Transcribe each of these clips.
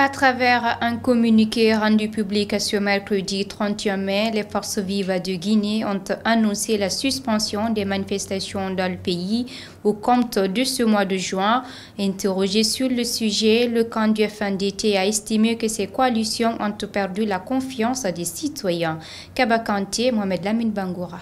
À travers un communiqué rendu public ce mercredi 31 mai, les forces vives de Guinée ont annoncé la suspension des manifestations dans le pays au compte de ce mois de juin. Interrogé sur le sujet, le camp du FNDT a estimé que ces coalitions ont perdu la confiance des citoyens. Kaba Kanté, Mohamed Lamine Bangoura.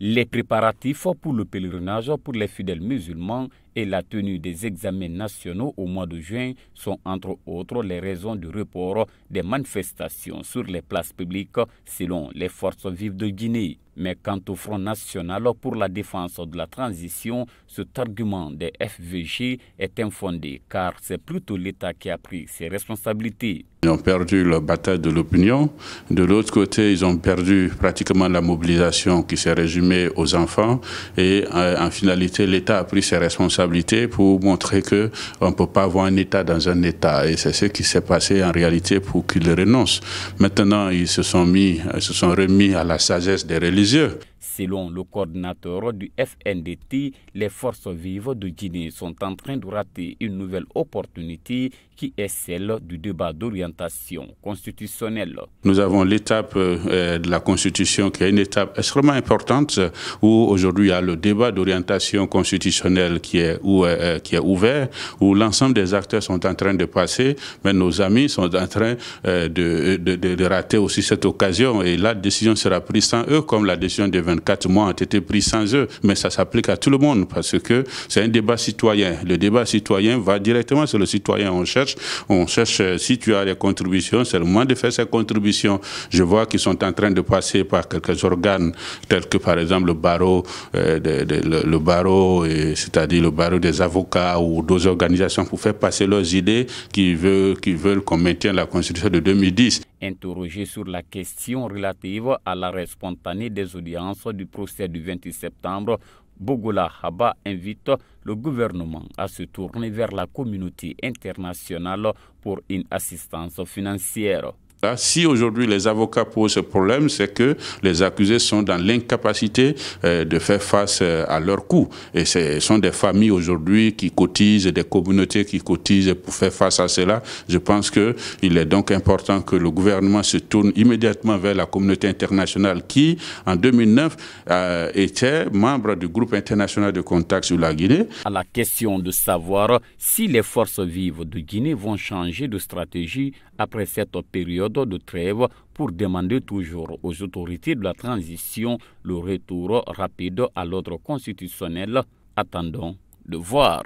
Les préparatifs pour le pèlerinage pour les fidèles musulmans et la tenue des examens nationaux au mois de juin sont entre autres les raisons du report des manifestations sur les places publiques selon les forces vives de Guinée. Mais quant au Front national pour la défense de la transition, cet argument des FVG est infondé car c'est plutôt l'État qui a pris ses responsabilités. Ils ont perdu la bataille de l'opinion. De l'autre côté, ils ont perdu pratiquement la mobilisation qui s'est résumée aux enfants. Et en finalité, l'État a pris ses responsabilités pour montrer qu'on ne peut pas avoir un État dans un État. Et c'est ce qui s'est passé en réalité pour qu'ils renoncent. Maintenant, ils se sont remis à la sagesse des religieux. Selon le coordinateur du FNDT, les forces vives de Guinée sont en train de rater une nouvelle opportunité qui est celle du débat d'orientation constitutionnelle. Nous avons l'étape de la Constitution qui est une étape extrêmement importante où aujourd'hui il y a le débat d'orientation constitutionnelle qui est ouvert, où l'ensemble des acteurs sont en train de passer, mais nos amis sont en train de rater aussi cette occasion et la décision sera prise sans eux comme la décision des 24 mois a été prise sans eux. Mais ça s'applique à tout le monde parce que c'est un débat citoyen. Le débat citoyen va directement sur le citoyen. On cherche si tu as des contributions, c'est le moment de faire ces contributions. Je vois qu'ils sont en train de passer par quelques organes tels que par exemple le barreau, c'est-à-dire le barreau des avocats ou d'autres organisations pour faire passer leurs idées qui veulent qu'on maintienne la Constitution de 2010. Interrogé sur la question relative à l'arrêt spontané des audiences du procès du 28 septembre, Bogola Haba invite le gouvernement à se tourner vers la communauté internationale pour une assistance financière. Si aujourd'hui les avocats posent ce problème, c'est que les accusés sont dans l'incapacité de faire face à leurs coûts. Et ce sont des familles aujourd'hui qui cotisent, des communautés qui cotisent pour faire face à cela. Je pense qu'il est donc important que le gouvernement se tourne immédiatement vers la communauté internationale qui, en 2009, était membre du groupe international de contact sur la Guinée. À la question de savoir si les forces vives de Guinée vont changer de stratégie après cette période de trêve pour demander toujours aux autorités de la transition le retour rapide à l'ordre constitutionnel. Attendons de voir.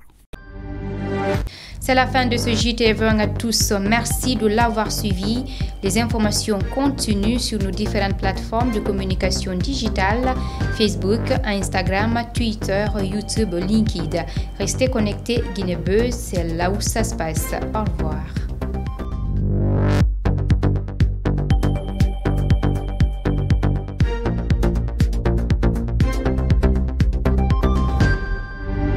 C'est la fin de ce JT20 à tous. Merci de l'avoir suivi. Les informations continuent sur nos différentes plateformes de communication digitale, Facebook, Instagram, Twitter, YouTube, LinkedIn. Restez connectés, Guinée Buzz, c'est là où ça se passe. Au revoir.